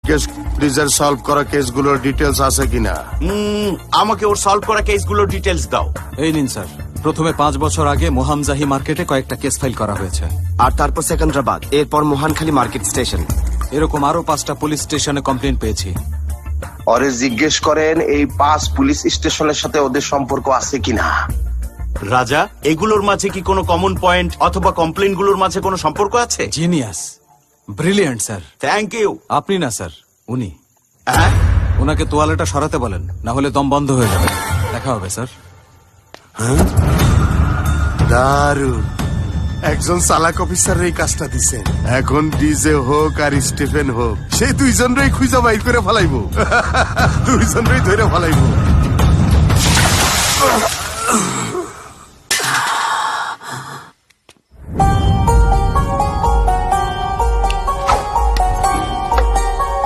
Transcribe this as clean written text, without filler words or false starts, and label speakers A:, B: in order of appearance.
A: জিজ্ঞেস desire solve করা কেসগুলোর details আছে কিনা।
B: আমাকে ওর সলভ করা কেসগুলোর ডিটেলস দাও।
C: এই নিন স্যার, প্রথমে 5 বছর আগে মোহামজাহি মার্কেটে কয়েকটা কেস ফাইল করা হয়েছে।
D: আর তারপর সেকেন্দ্রাবাদ, এরপর মোহানখালী মার্কেট স্টেশন।
C: এরকম আরো 5টা পুলিশ স্টেশনে কমপ্লেন পেয়েছি।
E: ওরে জিজ্ঞেস করেন এই 5 পুলিশ স্টেশনের সাথে ওদের সম্পর্ক আছে কিনা।
B: রাজা, এগুলোর মাঝে কি কোনো কমন পয়েন্ট অথবা কমপ্লেন গুলোর মাঝে কোনো সম্পর্ক আছে?
C: Genius, brilliant sir.
B: Thank you.
C: আপনি না স্যার, উনি।
B: হ্যাঁ,
C: ওনাকে তোয়ালেটা সরাতে বলেন, না হলে দম বন্ধ হয়ে যাবে। দেখা হবে স্যার।
A: দারুণ, একজন চালাক অফিসার এই কাজটা দিছেন। এখন ডিজে হোক আর স্টিফেন হোক, সেই দুইজনই খুঁজা বাইর করে ফেলাইবো। দুইজনই ধরে ফেলাইবো।